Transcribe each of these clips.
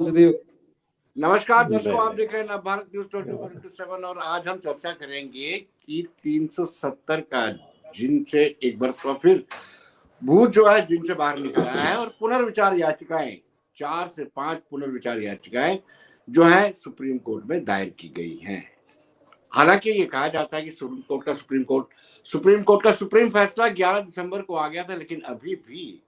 नमस्कार दर्शकों, आप देख रहे हैं नवभारत न्यूज 24/7 और आज हम चर्चा करेंगे कि 370 का जिनसे एक बार तो फिर भूत जो है जिनसे बाहर निकला है और पुनर्विचार याचिकाएं 4 से 5 पुनर्विचार याचिकाएं जो है सुप्रीम कोर्ट में दायर की गई हैं। हालांकि ये कहा जाता है कि सुप्रीम कोर्ट का सुप्रीम फैसला 11 दिसंबर को आ गया था, लेकिन अभी भी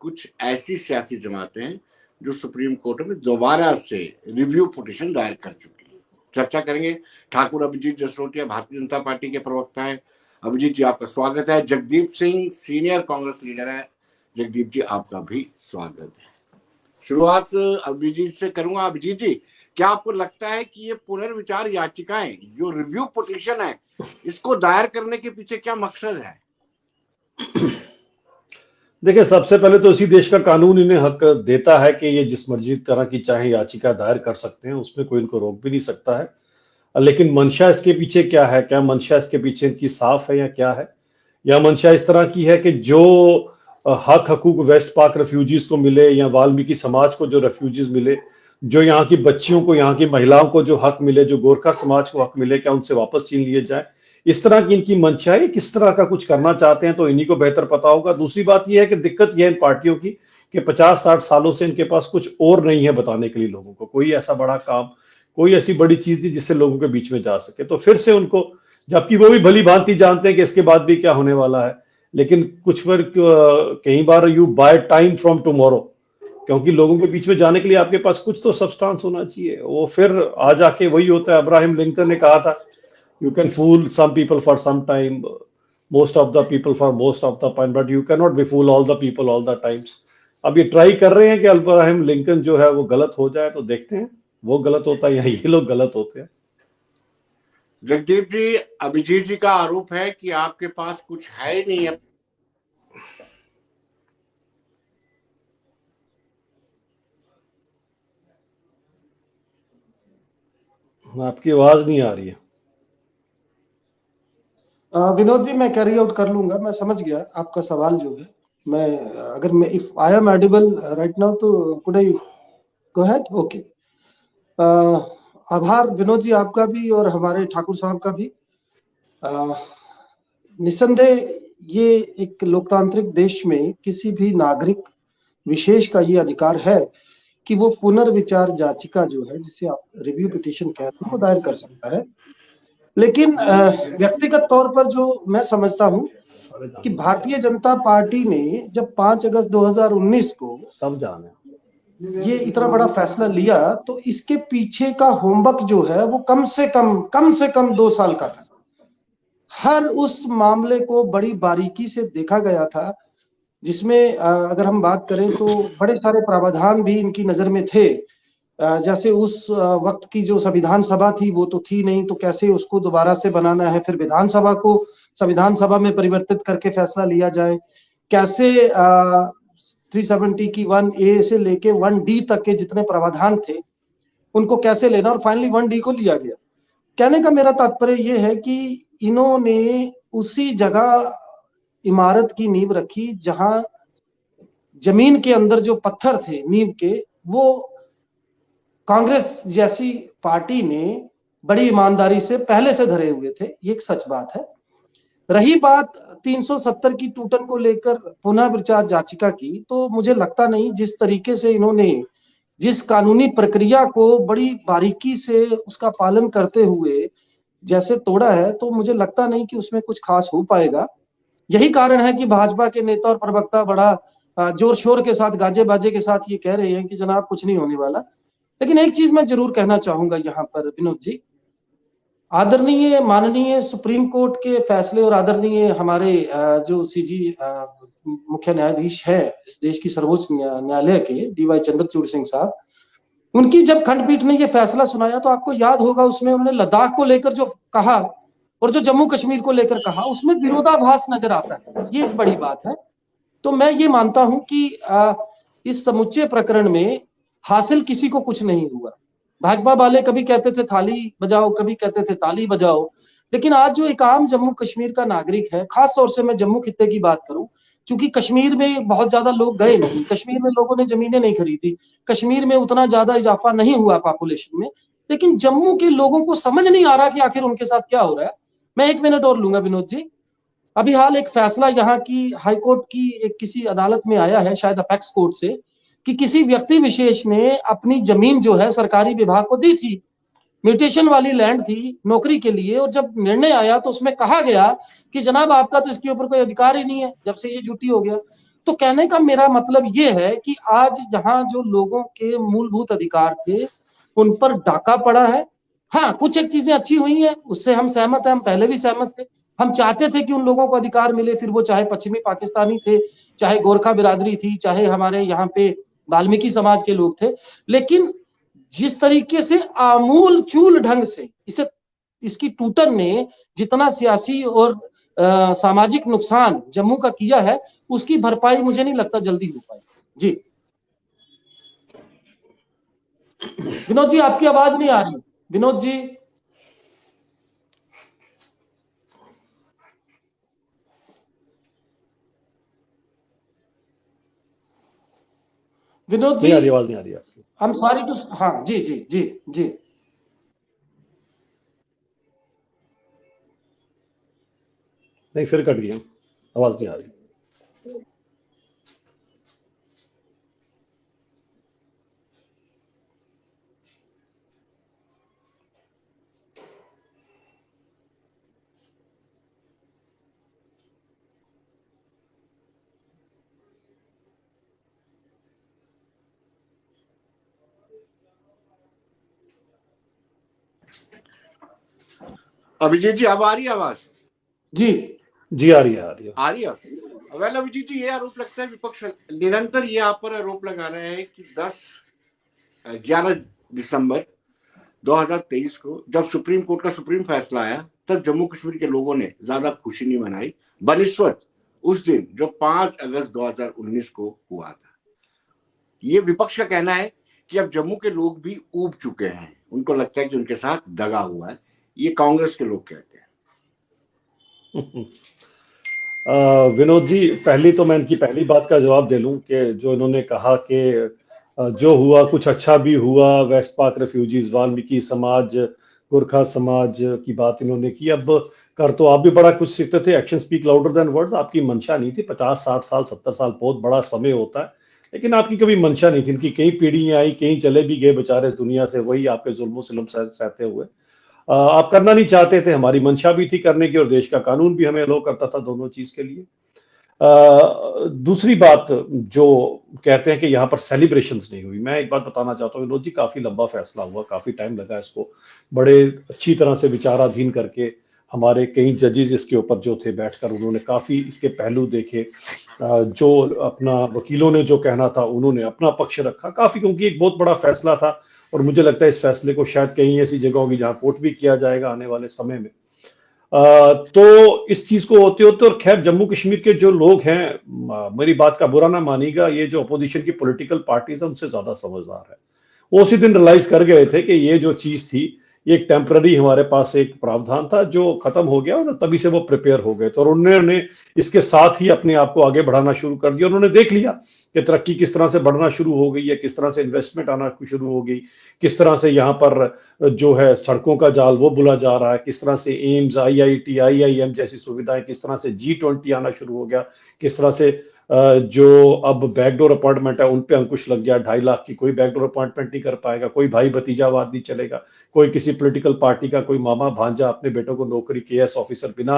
कुछ ऐसी सियासी जमातें हैं जो सुप्रीम कोर्ट में दोबारा से रिव्यू पिटीशन दायर कर चुकी है। चर्चा करेंगे। ठाकुर अभिजीत जसरोटिया भारतीय जनता पार्टी के प्रवक्ता है। अभिजीत जी, आपका स्वागत है। जगदीप सिंह सीनियर कांग्रेस लीडर है। जगदीप जी, आपका भी स्वागत है। शुरुआत अभिजीत से करूंगा। अभिजीत जी, क्या आपको लगता है कि ये पुनर्विचार याचिकाएं जो रिव्यू पिटीशन है, इसको दायर करने के पीछे क्या मकसद है? देखिए, सबसे पहले तो इसी देश का कानून इन्हें हक देता है कि ये जिस मर्जी तरह की चाहे याचिका दायर कर सकते हैं, उसमें कोई इनको रोक भी नहीं सकता है। लेकिन मंशा इसके पीछे क्या है? क्या मंशा इसके पीछे इनकी साफ है या क्या है? या मंशा इस तरह की है कि जो हक हकूक वेस्ट पाक रेफ्यूजीज को मिले या वाल्मीकि समाज को जो रेफ्यूजीज मिले, जो यहाँ की बच्चियों को, यहाँ की महिलाओं को जो हक मिले, जो गोरखा समाज को हक मिले, क्या उनसे वापस छीन लिए जाए? इस तरह की इनकी मंशा है। किस तरह का कुछ करना चाहते हैं तो इन्हीं को बेहतर पता होगा। दूसरी बात यह है कि दिक्कत यह है इन पार्टियों की कि 50-60 सालों से इनके पास कुछ और नहीं है बताने के लिए लोगों को, कोई ऐसा बड़ा काम, कोई ऐसी बड़ी चीज नहीं जिससे लोगों के बीच में जा सके। तो फिर से उनको, जबकि वो भी भली भांति जानते हैं कि इसके बाद भी क्या होने वाला है, लेकिन कुछ पर कई बार you buy time from tomorrow, क्योंकि लोगों के बीच में जाने के लिए आपके पास कुछ तो सब्सटेंस होना चाहिए। वो फिर आ जाके वही होता है। अब्राहम लिंकन ने कहा था, you can fool some people for some time, most of the people for most of the time, but you cannot be fool all the people all the times. अब ये ट्राई कर रहे हैं कि Abraham Lincoln जो है वो गलत हो जाए, तो देखते हैं वो गलत होता है या ये लोग गलत होते हैं। जगदीप जी, अभिजीत जी का आरोप है कि आपके पास कुछ है ही नहीं है। आपकी आवाज नहीं आ रही है। विनोद जी, मैं कैरी आउट कर लूंगा। मैं समझ गया आपका सवाल जो है। मैं if I am audible right now तो could I go ahead? Okay. आभार विनोद जी आपका भी और हमारे ठाकुर साहब का भी। निस्संदेह ये एक लोकतांत्रिक देश में किसी भी नागरिक विशेष का ये अधिकार है कि वो पुनर्विचार याचिका जो है, जिसे आप रिव्यू पिटीशन कहते हैं, वो दायर कर सकता है। लेकिन व्यक्तिगत तौर पर जो मैं समझता हूं कि भारतीय जनता पार्टी ने जब 5 अगस्त 2019 को ये इतना बड़ा फैसला लिया, तो इसके पीछे का होमवर्क जो है वो कम से कम 2 साल का था। हर उस मामले को बड़ी बारीकी से देखा गया था, जिसमें अगर हम बात करें तो बड़े सारे प्रावधान भी इनकी नजर में थे। जैसे उस वक्त की जो संविधान सभा थी वो तो थी नहीं, तो कैसे उसको दोबारा से बनाना है, फिर विधानसभा को संविधान सभा में परिवर्तित करके फैसला लिया जाए, कैसे 370 की 1A से लेके 1D तक के जितने प्रावधान थे उनको कैसे लेना, और फाइनली 1D को लिया गया। कहने का मेरा तात्पर्य ये है कि इन्होंने उसी जगह इमारत की नींव रखी जहां जमीन के अंदर जो पत्थर थे नींव के, वो कांग्रेस जैसी पार्टी ने बड़ी ईमानदारी से पहले से धरे हुए थे। ये एक सच बात है। रही बात 370 की टूटन को लेकर पुनः विचार याचिका की, तो मुझे लगता नहीं, जिस तरीके से इन्होंने जिस कानूनी प्रक्रिया को बड़ी बारीकी से उसका पालन करते हुए जैसे तोड़ा है, तो मुझे लगता नहीं कि उसमें कुछ खास हो पाएगा। यही कारण है कि भाजपा के नेता और प्रवक्ता बड़ा जोर शोर के साथ, गाजे बाजे के साथ ये कह रहे हैं कि जनाब कुछ नहीं होने वाला। लेकिन एक चीज मैं जरूर कहना चाहूंगा यहाँ पर विनोद जी, आदरणीय माननीय सुप्रीम कोर्ट के फैसले और आदरणीय हमारे जो सीजी मुख्य न्यायाधीश है इस देश की सर्वोच्च न्यायालय के, DY चंद्रचूड़ सिंह साहब, उनकी जब खंडपीठ ने ये फैसला सुनाया तो आपको याद होगा उसमें उन्होंने लद्दाख को लेकर जो कहा और जो जम्मू कश्मीर को लेकर कहा, उसमें विरोधाभास नजर आता है। ये एक बड़ी बात है। तो मैं ये मानता हूं कि इस समुच्चय प्रकरण में हासिल किसी को कुछ नहीं हुआ। भाजपा वाले कभी कहते थे थाली बजाओ, कभी कहते थे ताली बजाओ, लेकिन आज जो एक आम जम्मू कश्मीर का नागरिक है, खास तौर से मैं जम्मू खित्ते की बात करूं, चूंकि कश्मीर में बहुत ज्यादा लोग गए नहीं, कश्मीर में लोगों ने जमीनें नहीं खरीदी, कश्मीर में उतना ज्यादा इजाफा नहीं हुआ पॉपुलेशन में, लेकिन जम्मू के लोगों को समझ नहीं आ रहा कि आखिर उनके साथ क्या हो रहा है। मैं 1 मिनट और लूंगा विनोद जी। अभी हाल एक फैसला यहाँ की हाईकोर्ट की एक किसी अदालत में आया है, शायद अपेक्स कोर्ट से, कि किसी व्यक्ति विशेष ने अपनी जमीन जो है सरकारी विभाग को दी थी, म्यूटेशन वाली लैंड थी नौकरी के लिए, और जब निर्णय आया तो उसमें कहा गया कि जनाब आपका तो इसके ऊपर कोई अधिकार ही नहीं है जब से ये ड्यूटी हो गया। तो कहने का मेरा मतलब ये है कि आज यहाँ जो लोगों के मूलभूत अधिकार थे उन पर डाका पड़ा है। हाँ, कुछ एक चीजें अच्छी हुई हैं, उससे हम सहमत हैं, हम पहले भी सहमत थे। हम चाहते थे कि उन लोगों को अधिकार मिले, फिर वो चाहे पश्चिमी पाकिस्तानी थे, चाहे गोरखा बिरादरी थी, चाहे हमारे यहाँ पे वाल्मीकि समाज के लोग थे। लेकिन जिस तरीके से आमूल चूल ढंग से इसकी टूटन ने जितना सियासी और सामाजिक नुकसान जम्मू का किया है, उसकी भरपाई मुझे नहीं लगता जल्दी हो पाएगी। जी विनोद जी, आपकी आवाज नहीं आ रही। विनोद जी, विनोद जी, आवाज नहीं आ रही आपकी। हम सॉरी टू, हाँ जी जी जी जी। नहीं, फिर कट गया, आवाज नहीं आ रही। अभिजीत जी अब आ रही है आवाज? जी जी आ रही है, आ रही है। वेल अभिजीत जी, ये आरोप लगता है विपक्ष निरंतर यहाँ पर आरोप लगा रहे हैं कि 11 दिसंबर 2023 को जब सुप्रीम कोर्ट का सुप्रीम फैसला आया, तब जम्मू कश्मीर के लोगों ने ज्यादा खुशी नहीं मनाई बनिस्बत उस दिन जो 5 अगस्त 2019 को हुआ था। ये विपक्ष का कहना है कि अब जम्मू के लोग भी ऊब चुके हैं, उनको लगता है कि उनके साथ दगा हुआ है। ये कांग्रेस के लोग कहते हैं। विनोद जी, पहली तो मैं इनकी पहली बात का जवाब दे लूं कि जो इन्होंने कहा कि जो हुआ कुछ अच्छा भी हुआ, वेस्ट पाक रेफ्यूजीज, वाल्मीकि समाज, गोरखा समाज की बात इन्होंने की। अब कर तो आप भी बड़ा कुछ सीखते थे, action speak louder than words. आपकी मंशा नहीं थी, 50-60 साल 70 साल बहुत बड़ा समय होता है, लेकिन आपकी कभी मंशा नहीं थी। इनकी कई पीढ़ियां आई, कहीं चले भी गए बेचारे दुनिया से, वही आपके जुल्म सिलम सहते हुए। आप करना नहीं चाहते थे, हमारी मंशा भी थी करने की, और देश का कानून भी हमें अलो करता था दोनों चीज के लिए। दूसरी बात जो कहते हैं कि यहाँ पर सेलिब्रेशंस नहीं हुई, मैं एक बात बताना चाहता हूँ विनोद जी, काफी लंबा फैसला हुआ, काफी टाइम लगा इसको बड़े अच्छी तरह से विचाराधीन करके। हमारे कई जजेस इसके ऊपर जो थे बैठकर, उन्होंने काफी इसके पहलू देखे। जो अपना वकीलों ने जो कहना था उन्होंने अपना पक्ष रखा काफी, क्योंकि एक बहुत बड़ा फैसला था। और मुझे लगता है इस फैसले को शायद कहीं ऐसी जगह होगी जहां कोर्ट भी किया जाएगा आने वाले समय में। तो इस चीज को होते होते, और खैर जम्मू कश्मीर के जो लोग हैं, मेरी बात का बुरा ना मानिएगा, ये जो अपोजिशन की पॉलिटिकल पार्टीज है उनसे ज्यादा समझदार है। वो उसी दिन रियलाइज कर गए थे कि ये जो चीज थी ये एक टेम्पररी हमारे पास एक प्रावधान था जो खत्म हो गया, और तभी से वो प्रिपेयर हो गए थे, और उन्होंने इसके साथ ही अपने आप को आगे बढ़ाना शुरू कर दिया। उन्होंने देख लिया कि तरक्की किस तरह से बढ़ना शुरू हो गई है, किस तरह से इन्वेस्टमेंट आना शुरू हो गई, किस तरह से यहाँ पर जो है सड़कों का जाल वो बुला जा रहा है, किस तरह से एम्स, IIT, IIM जैसी सुविधाएं, किस तरह से G20 आना शुरू हो गया, किस तरह से जो अब बैकडोर अपॉइंटमेंट है उन पे अंकुश लग गया। 2.5 लाख की कोई बैकडोर अपॉइंटमेंट नहीं कर पाएगा, कोई भाई भतीजावाद नहीं चलेगा, कोई किसी पॉलिटिकल पार्टी का कोई मामा भांजा अपने बेटों को नौकरी KS ऑफिसर बिना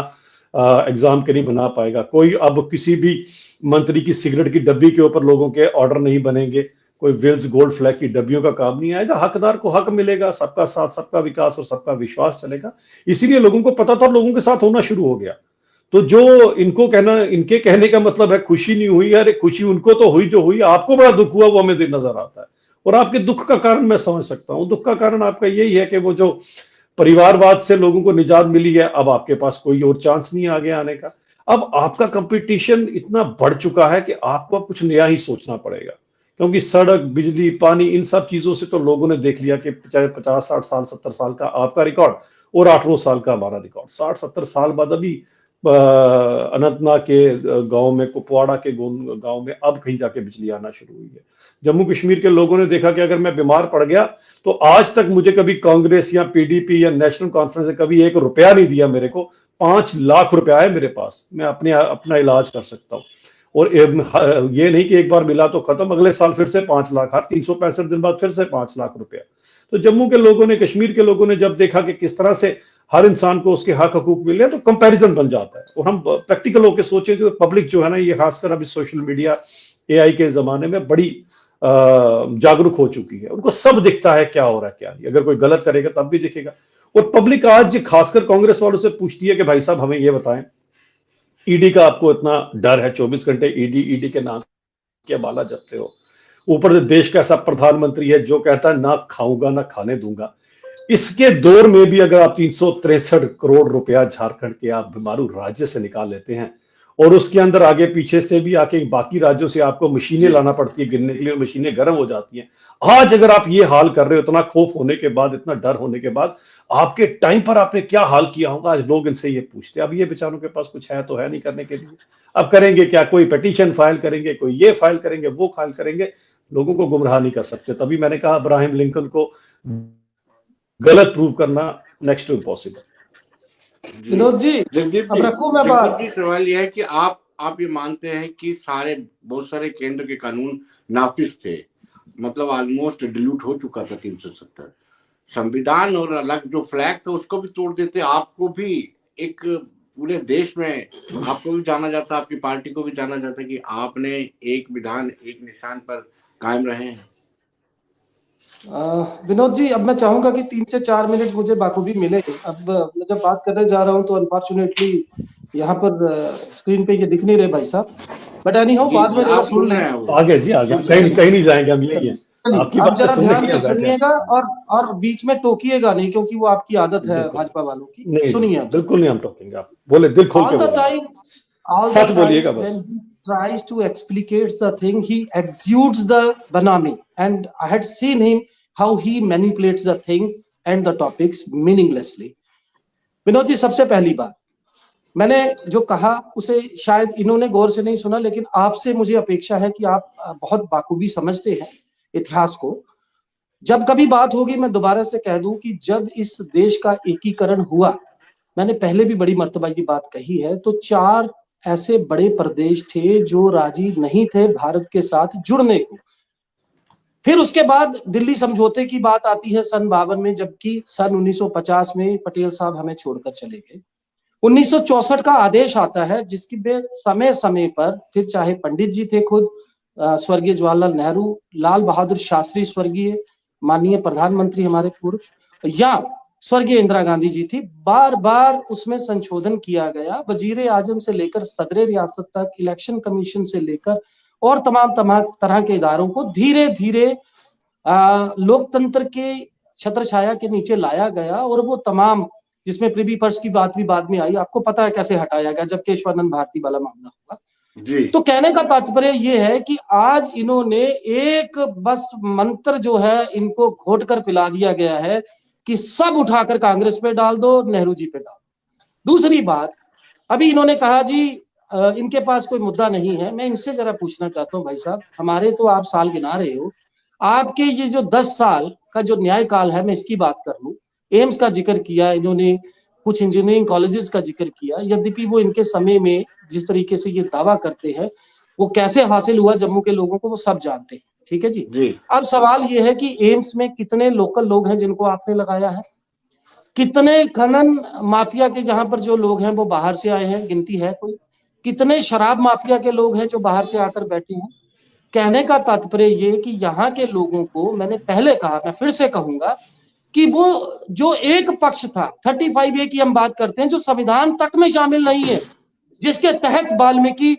एग्जाम के नहीं बना पाएगा, कोई अब किसी भी मंत्री की सिगरेट की डब्बी के ऊपर लोगों के ऑर्डर नहीं बनेंगे, कोई विल्स गोल्ड फ्लैग की डब्बियों का काम नहीं आएगा, हकदार को हक मिलेगा, सबका साथ सबका विकास और सबका विश्वास चलेगा। इसीलिए लोगों को पता था और लोगों के साथ होना शुरू हो गया। तो जो इनको कहना, इनके कहने का मतलब है खुशी नहीं हुई, अरे खुशी उनको तो हुई जो हुई, आपको बड़ा दुख हुआ वो हमें नजर आता है। और आपके दुख का कारण मैं समझ सकता हूं। दुख का कारण आपका यही है कि वो जो परिवारवाद से लोगों को निजात मिली है, अब आपके पास कोई और चांस नहीं आगे आने का। अब आपका कंपटीशन इतना बढ़ चुका है कि आपको अब कुछ नया ही सोचना पड़ेगा, क्योंकि सड़क, बिजली, पानी, इन सब चीजों से तो लोगों ने देख लिया कि चाहे 50, 60 साल, 70 साल का आपका रिकॉर्ड और 8-9 साल का हमारा रिकॉर्ड, 60-70 साल बाद अभी अनंतनाग के गांव में, कुपवाड़ा के गांव में अब कहीं जाके बिजली आना शुरू हुई है। जम्मू कश्मीर के लोगों ने देखा कि अगर मैं बीमार पड़ गया तो आज तक मुझे कभी कांग्रेस या पीडीपी या नेशनल कॉन्फ्रेंस ने कभी 1 रुपया नहीं दिया मेरे को। 5 लाख रुपया है मेरे पास, मैं अपना इलाज कर सकता हूँ। और ये नहीं कि एक बार मिला तो खत्म, अगले साल फिर से 5 लाख, हर 365 दिन बाद फिर से 5 लाख रुपया। तो जम्मू के लोगों ने, कश्मीर के लोगों ने जब देखा कि किस तरह से हर इंसान को उसके हक हकूक मिले हैं, तो कंपैरिजन बन जाता है। और हम प्रैक्टिकल होकर सोचे तो पब्लिक जो है ना, ये खासकर अभी सोशल मीडिया एआई के जमाने में बड़ी जागरूक हो चुकी है। उनको सब दिखता है क्या हो रहा है क्या नहीं, अगर कोई गलत करेगा तब भी दिखेगा। और पब्लिक आज खासकर कांग्रेस वालों से पूछती है कि भाई साहब हमें ये बताएं, ईडी का आपको इतना डर है, 24 घंटे ईडी के नाम के बाला जपते हो, ऊपर से देश का ऐसा प्रधानमंत्री है जो कहता है ना खाऊंगा ना खाने दूंगा। इसके दौर में भी अगर आप 363 करोड़ रुपया झारखंड के आप बीमारू राज्य से निकाल लेते हैं, और उसके अंदर आगे पीछे से भी आके बाकी राज्यों से आपको मशीनें लाना पड़ती है गिनने के लिए, मशीनें गर्म हो जाती हैं। आज अगर आप ये हाल कर रहे हो, इतना खौफ होने के बाद, इतना डर होने के बाद, आपके टाइम पर आपने क्या हाल किया होगा, आज लोग इनसे ये पूछते हैं। अब ये बेचारों के पास कुछ है तो है नहीं करने के लिए, अब करेंगे क्या? कोई पिटीशन फाइल करेंगे, कोई ये फाइल करेंगे, वो फाइल करेंगे, लोगों को गुमराह नहीं कर सकते। तभी मैंने कहा अब्राहम लिंकन को गलत प्रूव करना next to impossible. Vinod ji, Jagdeep अब जी, रखूं मैं जगदीप बात। जी, सवाल यह है कि आप ये मानते हैं कि बहुत सारे केंद्र के कानून नाफिज थे, मतलब ऑलमोस्ट डिल्यूट हो चुका था 370, संविधान और अलग जो फ्लैग था उसको भी तोड़ देते, आपको भी एक पूरे देश में आपको भी जाना जाता, आपकी पार्टी को भी जाना जाता कि आपने एक विधान एक निशान पर कायम रहे हैं। विनोद जी, अब मैं चाहूंगा कि 3 से 4 मिनट मुझे बाखूबी मिले। अब मैं जब बात करने जा रहा हूं तो अनफॉर्चुनेटली यहाँ पर स्क्रीन पे ये दिख नहीं रहे भाई साहब, बट एनी हाउ बाद में जरा आप सुन सुन रहे लें। हैं वो। आगे जी आगे, कहीं नहीं जाएंगे, हम यही हैं, आपकी आप बातें जरा सुनने ध्यान के से लिए बैठे हैं। सुनिएगा और बीच में टोकिएगा नहीं, क्योंकि वो आपकी आदत है बिल्कुल भाजपा वालों की। नहीं जी, सुनिए आप। बिल्कुल नहीं हम टोकेंगे, आप बोले, दिल खोल के All the बोलिए, time, all the सच बोलिएगा time बस। when he tries to explicate the thing, he exudes the banami, and I had seen him how he manipulates the things and the topics meaninglessly. Vinod ji, सबसे पहली बात मैंने जो कहा उसे शायद इन्होंने गौर से नहीं सुना, लेकिन आपसे मुझे अपेक्षा है कि आप बहुत बाखूबी समझते हैं इतिहास को। जब कभी बात होगी मैं दोबारा से कह दूं कि जब इस देश का एकीकरण हुआ, मैंने पहले भी बड़ी मर्तबा की बात कही है, तो 4 ऐसे बड़े प्रदेश थे जो राजी नहीं थे भारत के साथ जुड़ने को। फिर उसके बाद दिल्ली समझौते की बात आती है सन 52 में, जबकि सन 1950 में पटेल साहब हमें छोड़कर चले गए। 1964 का आदेश आता है, जिसकी समय समय पर फिर चाहे पंडित जी थे खुद, स्वर्गीय जवाहरलाल नेहरू, लाल बहादुर शास्त्री स्वर्गीय माननीय प्रधानमंत्री हमारे पूर्व, या स्वर्गीय इंदिरा गांधी जी थी, बार बार उसमें संशोधन किया गया। वजीर आजम से लेकर सदर रियासत तक, इलेक्शन कमीशन से लेकर और तमाम तरह के इदारों को धीरे धीरे लोकतंत्र के छत्र छाया के नीचे लाया गया। और वो तमाम, जिसमें प्रिवी पर्स की बात भी बाद में आई, आपको पता है कैसे हटाया गया जब केशवानंद भारती वाला मामला हुआ जी। तो कहने का तात्पर्य ये है कि आज इन्होंने एक बस मंत्र जो है इनको घोट कर पिला दिया गया है कि सब उठाकर कांग्रेस पे डाल दो, नेहरू जी पे डाल दो। दूसरी बात, अभी इन्होंने कहा जी इनके पास कोई मुद्दा नहीं है। मैं इनसे जरा पूछना चाहता हूँ भाई साहब, हमारे तो आप साल गिना रहे हो, आपके ये जो 10 साल का जो न्याय काल है, मैं इसकी बात कर लूं, एम्स का जिक्र किया इन्होंने, कुछ इंजीनियरिंग कॉलेजेस का जिक्र किया, यद्यपि वो इनके समय में जिस तरीके से ये दावा करते हैं वो कैसे हासिल हुआ जम्मू के लोगों को वो सब जानते हैं, ठीक है जी। अब सवाल ये है कि एम्स में कितने लोकल लोग हैं जिनको आपने लगाया है, कितने खनन माफिया के जहां पर जो लोग हैं वो बाहर से आए हैं, गिनती है कोई? कितने शराब माफिया के लोग हैं जो बाहर से आकर बैठे हैं? कहने का तात्पर्य ये कि यहाँ के लोगों को, मैंने पहले कहा, मैं फिर से कहूंगा कि वो जो एक पक्ष था 35A की हम बात करते हैं, जो संविधान तक में शामिल नहीं है, जिसके तहत वाल्मीकि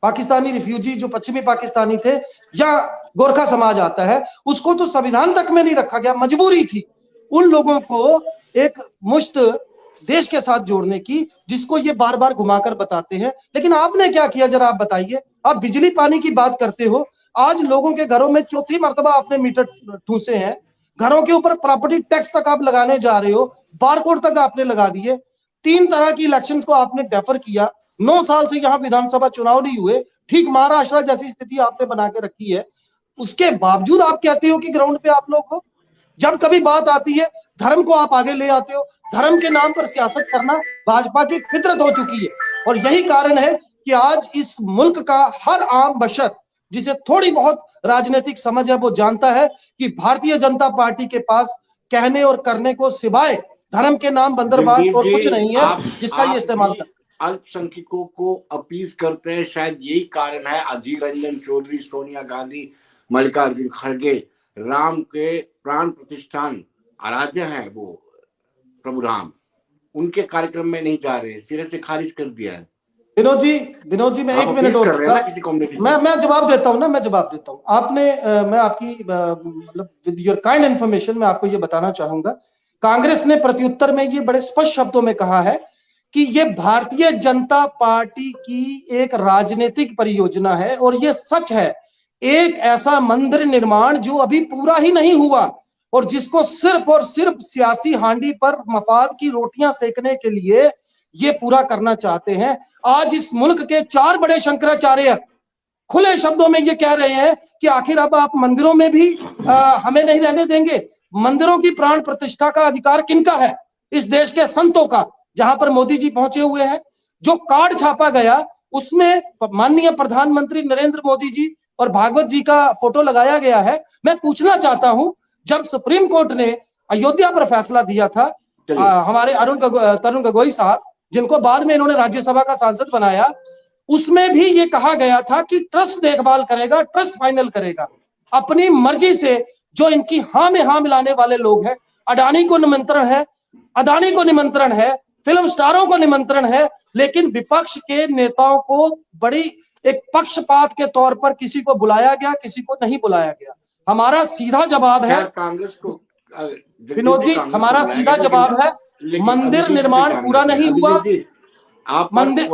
पाकिस्तानी रिफ्यूजी जो पश्चिमी पाकिस्तानी थे या गोरखा समाज आता है, उसको तो संविधान तक में नहीं रखा गया, मजबूरी थी उन लोगों को एक मुश्त देश के साथ जोड़ने की, जिसको ये बार बार घुमाकर बताते हैं। लेकिन आपने क्या किया जरा आप बताइए। आप बिजली पानी की बात करते हो, आज लोगों के घरों में चौथी मर्तबा आपने मीटर ठूसे हैं, घरों के ऊपर प्रॉपर्टी टैक्स तक आप लगाने जा रहे हो, बारकोड तक आपने लगा दिए। 3 तरह की इलेक्शंस को आपने डेफर किया, 9 साल से यहाँ विधानसभा चुनाव नहीं हुए, ठीक महाराष्ट्र जैसी स्थिति आपने बना के रखी है। उसके बावजूद आप कहते हो कि ग्राउंड पे आप लोग हो। जब कभी बात आती है धर्म को आप आगे ले आते हो। धर्म के नाम पर सियासत करना भाजपा की फितरत हो चुकी है, और यही कारण है कि आज इस मुल्क का हर आम बशर जिसे थोड़ी बहुत राजनीतिक समझ है वो जानता है कि भारतीय जनता पार्टी के पास कहने और करने को सिवाय धर्म के नाम बंदरबाज जगदीप और जी, कुछ नहीं है जिसका ये आप इस्तेमाल भी कर। अल्पसंख्यकों को अपीज करते हैं, शायद यही कारण है। अधीर रंजन चौधरी, सोनिया गांधी, मल्लिकार्जुन खड़गे, राम के प्राण प्रतिष्ठान आराध्य हैं वो प्रभु राम, उनके कार्यक्रम में नहीं जा रहे, सिरे से खारिज कर दिया है। विनोद जी मैं आप 1 मिनट अपील और कर रहे हैं ना किसी कम्युनिटी मैं जवाब देता हूं ना, मैं जवाब देता हूं। आपने मैं आपकी मतलब विद योर काइंड इंफॉर्मेशन मैं आपको ये बताना चाहूंगा, कांग्रेस ने प्रत्युत्तर में ये बड़े स्पष्ट शब्दों में कहा है कि ये भारतीय जनता पार्टी की एक राजनीतिक परियोजना है, और ये सच है। एक ऐसा मंदिर निर्माण जो अभी पूरा ही नहीं हुआ और जिसको सिर्फ और सिर्फ सियासी हांडी पर मफाद की रोटियां सेकने के लिए ये पूरा करना चाहते हैं। आज इस मुल्क के 4 बड़े शंकराचार्य खुले शब्दों में ये कह रहे हैं कि आखिर अब आप मंदिरों में भी हमें नहीं रहने देंगे। मंदिरों की प्राण प्रतिष्ठा का अधिकार किनका है? इस देश के संतों का, जहां पर मोदी जी पहुंचे हुए हैं। जो कार्ड छापा गया उसमें माननीय प्रधानमंत्री नरेंद्र मोदी जी और भागवत जी का फोटो लगाया गया है। मैं पूछना चाहता हूं, जब सुप्रीम कोर्ट ने अयोध्या पर फैसला दिया था, हमारे तरुण गोगोई साहब, जिनको बाद में इन्होंने राज्यसभा का सांसद बनाया, उसमें भी ये कहा गया था कि ट्रस्ट देखभाल करेगा, ट्रस्ट फाइनल करेगा। अपनी मर्जी से जो इनकी हाँ में हाँ मिलाने वाले लोग हैं, अडानी को निमंत्रण है, अदानी को निमंत्रण है, फिल्म स्टारों को निमंत्रण है, लेकिन विपक्ष के नेताओं को बड़ी एक पक्षपात के तौर पर किसी को बुलाया गया, किसी को नहीं बुलाया गया। हमारा सीधा जवाब है कांग्रेस को, विनोद जी, हमारा सीधा जवाब है मंदिर निर्माण पूरा नहीं हुआ। आप मंदिर,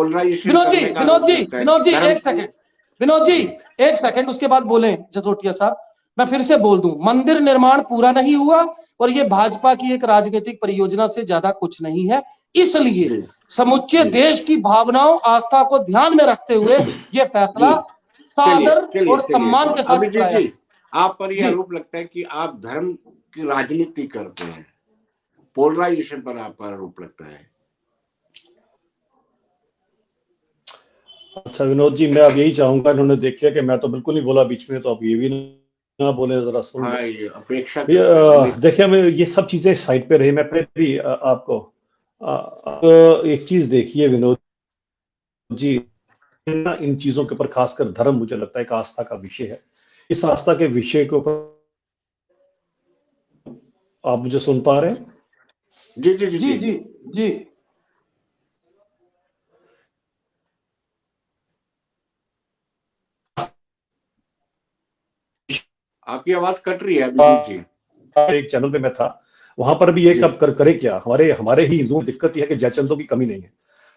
विनोद जी एक सेकंड उसके बाद बोले जसोटिया साहब, मैं फिर से बोल दूं, मंदिर निर्माण पूरा नहीं हुआ और ये भाजपा की एक राजनीतिक परियोजना से ज्यादा कुछ नहीं है। इसलिए समुच्चे देश की भावनाओं, आस्था को ध्यान में रखते हुए ये फैसला सादर और सम्मान के साथ किया गया। आप पर यह आरोप लगता है कि आप धर्म की राजनीति करते हैं, पोलराइजेशन पर आपका आरोप लगता है। अच्छा विनोद जी, मैं अब यही चाहूंगा, इन्होंने देख लिया कि मैं तो बिल्कुल नहीं बोला बीच में, तो आप ये भी ना बोले, जरा सुन। हाँ, ये अपेक्षा देखिए, मैं ये सब चीजें साइड पे रही। मैं पहले भी आपको एक चीज देखिए विनोद जी, इन चीजों के ऊपर, खासकर धर्म, मुझे लगता है एक आस्था का विषय है। इस आस्था के विषय के ऊपर आप मुझे सुन पा रहे हैं? जी जी जी जी जी, जी। आपकी आवाज कट रही है अभिजीत जी। एक चैनल पे मैं था, वहां पर भी ये कब करे क्या, हमारे ही हिंदुओं, दिक्कत यह है कि जयचंदों की कमी नहीं है।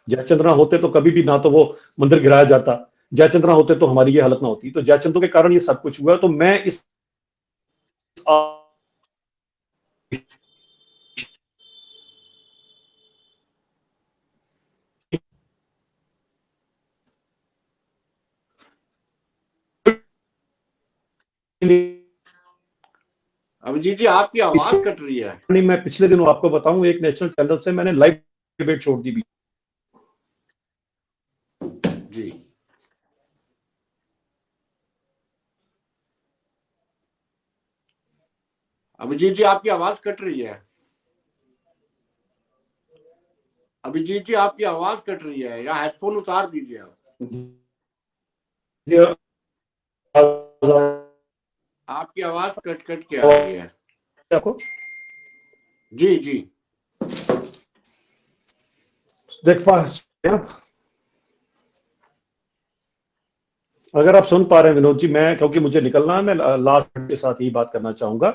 जयचंद ना होते तो कभी भी ना तो वो मंदिर गिराया जाता, जयचंद ना होते तो हमारी ये हालत ना होती। तो जयचंदों के कारण ये सब कुछ हुआ। तो मैं इस अभिजीत जी, आपकी आवाज कट रही है। नहीं, मैं पिछले दिनों आपको बताऊं, एक नेशनल चैनल से मैंने लाइव डिबेट छोड़ दी भी। जी, अभिजीत जी, आपकी आवाज कट रही है। अभिजीत जी, आपकी आवाज कट रही है, या हेडफोन उतार दीजिए आप। आपकी आवाज कट के आ रही है आपको। जी जी, देख पा, अगर आप सुन पा रहे हैं विनोद जी, मैं, क्योंकि मुझे निकलना है, मैं लास्ट के साथ यही बात करना चाहूंगा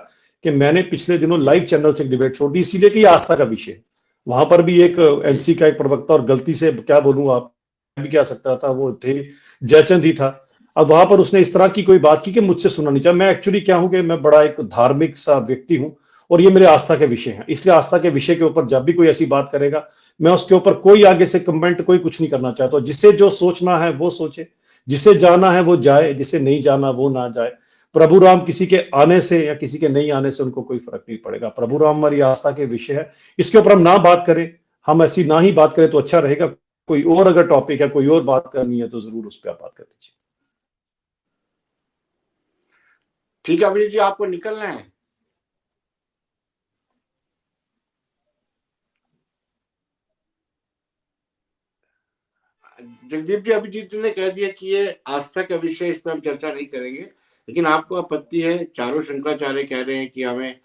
कि मैंने पिछले दिनों लाइव चैनल से डिबेट छोड़ दी, इसीलिए कि आस्था का विषय। वहां पर भी एक एनसी का एक प्रवक्ता, और गलती से क्या बोलूं, आप भी क्या सकता था, वो थे जयचंद ही था। अब वहां पर उसने इस तरह की कोई बात की कि मुझसे सुना नहीं चाहिए। मैं एक्चुअली क्या हूं कि मैं बड़ा एक धार्मिक सा व्यक्ति हूं, और ये मेरे आस्था के विषय हैं। इसलिए आस्था के विषय के ऊपर जब भी कोई ऐसी बात करेगा, मैं उसके ऊपर कोई आगे से कमेंट कोई कुछ नहीं करना चाहता। जिसे जो सोचना है वो सोचे, जिसे जाना है वो जाए, जिसे नहीं जाना वो ना जाए। प्रभु राम किसी के आने से या किसी के नहीं आने से उनको कोई फर्क नहीं पड़ेगा। प्रभु राम हमारी आस्था के विषय है, इसके ऊपर हम ना बात करें, हम ऐसी ना ही बात करें तो अच्छा रहेगा। कोई और अगर टॉपिक है, कोई और बात करनी है तो जरूर उस पर आप बात कर लीजिए। ठीक है अभिजीत जी, आपको निकलना है? जगदीप जी, अभिजीत जी ने कह दिया कि ये आस्था का विषय, इस पर हम चर्चा नहीं करेंगे, लेकिन आपको आपत्ति है? चारों शंकराचार्य कह रहे हैं कि हमें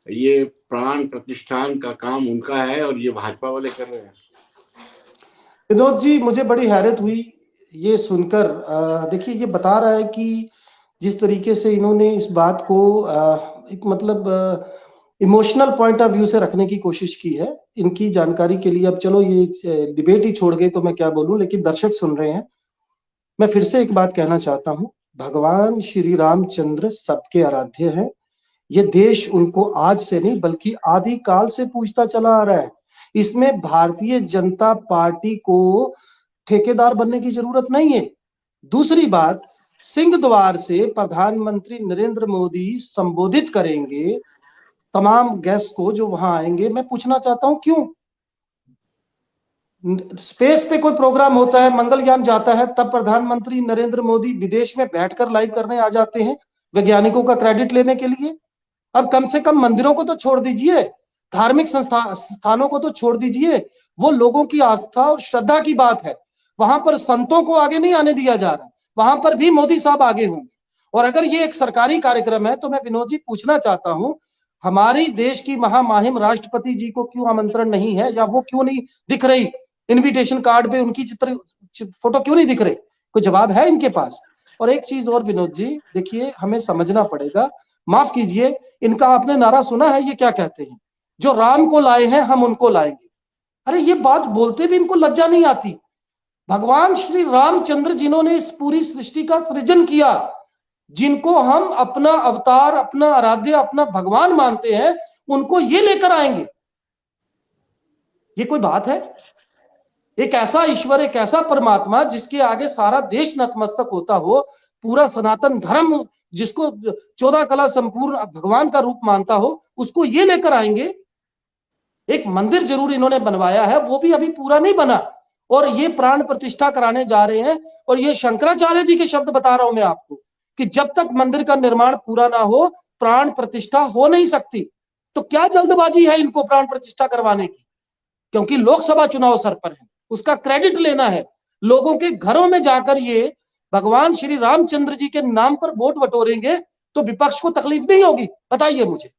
ये प्राण प्रतिष्ठान का काम उनका है और ये भाजपा वाले कर रहे हैं। विनोद जी, मुझे बड़ी हैरत हुई ये सुनकर। देखिए, ये बता रहा है कि जिस तरीके से इन्होंने इस बात को एक मतलब इमोशनल पॉइंट ऑफ व्यू से रखने की कोशिश की है। इनकी जानकारी के लिए, अब चलो ये डिबेट ही छोड़ गए तो मैं क्या बोलूं, लेकिन दर्शक सुन रहे हैं। मैं फिर से एक बात कहना चाहता हूं, भगवान श्री रामचंद्र सबके आराध्य हैं। ये देश उनको आज से नहीं बल्कि आदि काल से पूजता चला आ रहा है। इसमें भारतीय जनता पार्टी को ठेकेदार बनने की जरूरत नहीं है। दूसरी बात, सिंह द्वार से प्रधानमंत्री नरेंद्र मोदी संबोधित करेंगे तमाम गेस्ट को जो वहां आएंगे। मैं पूछना चाहता हूं क्यों? स्पेस पे कोई प्रोग्राम होता है, मंगलयान जाता है, तब प्रधानमंत्री नरेंद्र मोदी विदेश में बैठकर लाइव करने आ जाते हैं वैज्ञानिकों का क्रेडिट लेने के लिए। अब कम से कम मंदिरों को तो छोड़ दीजिए, धार्मिक स्थानों को तो छोड़ दीजिए, वो लोगों की आस्था और श्रद्धा की बात है। वहां पर संतों को आगे नहीं आने दिया जा रहा, वहां पर भी मोदी साहब आगे होंगे। और अगर ये एक सरकारी कार्यक्रम है तो मैं विनोद जी पूछना चाहता हूं, हमारी देश की महामहिम राष्ट्रपति जी को क्यों आमंत्रण नहीं है, या वो क्यों नहीं दिख रही इनविटेशन कार्ड पे, उनकी फोटो क्यों नहीं दिख रही? कोई जवाब है इनके पास? और एक चीज और विनोद जी, देखिए हमें समझना पड़ेगा, माफ कीजिए, इनका आपने नारा सुना है? ये क्या कहते हैं, जो राम को लाए हैं हम उनको लाएंगे। अरे ये बात बोलते भी इनको लज्जा नहीं आती? भगवान श्री रामचंद्र जिन्होंने इस पूरी सृष्टि का सृजन किया, जिनको हम अपना अवतार, अपना आराध्य, अपना भगवान मानते हैं, उनको ये लेकर आएंगे? ये कोई बात है? एक ऐसा ईश्वर, एक ऐसा परमात्मा जिसके आगे सारा देश नतमस्तक होता हो, पूरा सनातन धर्म जिसको 14 कला संपूर्ण भगवान का रूप मानता हो, उसको ये लेकर आएंगे? एक मंदिर जरूर इन्होंने बनवाया है, वो भी अभी पूरा नहीं बना, और ये प्राण प्रतिष्ठा कराने जा रहे हैं। और ये शंकराचार्य जी के शब्द बता रहा हूं मैं आपको कि जब तक मंदिर का निर्माण पूरा ना हो, प्राण प्रतिष्ठा हो नहीं सकती। तो क्या जल्दबाजी है इनको प्राण प्रतिष्ठा करवाने की? क्योंकि लोकसभा चुनाव सर पर है, उसका क्रेडिट लेना है। लोगों के घरों में जाकर ये भगवान श्री रामचंद्र जी के नाम पर वोट बटोरेंगे तो विपक्ष को तकलीफ नहीं होगी? बताइए मुझे।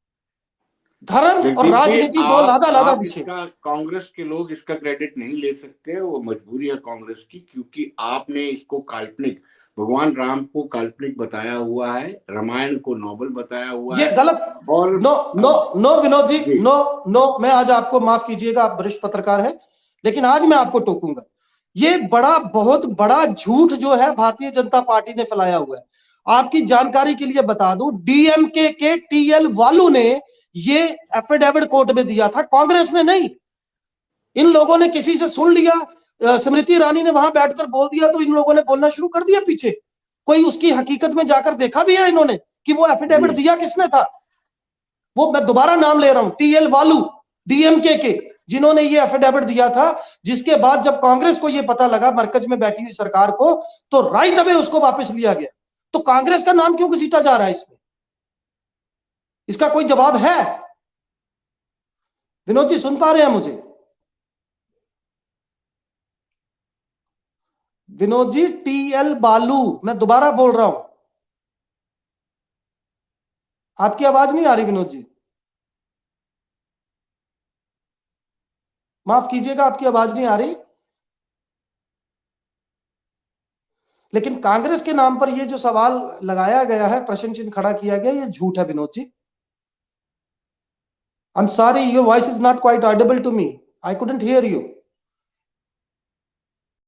धर्म और राजनीति दो लादा पीछे। कांग्रेस के लोग इसका क्रेडिट नहीं ले सकते, वो मजबूरी है कांग्रेस की, क्योंकि आपने इसको काल्पनिक, भगवान राम को काल्पनिक बताया हुआ है, रामायण को नॉवल बताया हुआ ये है। गलत। और नो विनोद जी, नो, मैं आज आपको, माफ कीजिएगा आप वरिष्ठ पत्रकार है, लेकिन आज मैं आपको टोकूंगा। ये बहुत बड़ा झूठ जो है भारतीय जनता पार्टी ने फैलाया हुआ है। आपकी जानकारी के लिए बता दूं, डीएमके के टीएल वालू ने ये एफिडेविट कोर्ट में दिया था, कांग्रेस ने नहीं। इन लोगों ने किसी से सुन लिया, स्मृति ईरानी ने वहां बैठकर बोल दिया तो इन लोगों ने बोलना शुरू कर दिया पीछे। कोई उसकी हकीकत में जाकर देखा भी है इन्होंने कि वो एफिडेविट दिया किसने था? वो मैं दोबारा नाम ले रहा हूं, टीएल वालू, डीएमके के, जिन्होंने ये एफिडेविट दिया था। जिसके बाद जब कांग्रेस को ये पता लगा मरकज में बैठी हुई सरकार को, तो राइट अवे उसको वापस लिया गया। तो कांग्रेस का नाम क्यों घसीटा जा रहा है इसमें? इसका कोई जवाब है? विनोद जी सुन पा रहे हैं मुझे? विनोद जी, टीएल बालू, मैं दोबारा बोल रहा हूं, आपकी आवाज नहीं आ रही विनोद जी, माफ कीजिएगा आपकी आवाज नहीं आ रही। लेकिन कांग्रेस के नाम पर ये जो सवाल लगाया गया है, प्रश्न चिन्ह खड़ा किया गया, ये झूठ है Vinod ji. I am sorry, your voice is not quite audible to me, I couldn't hear you.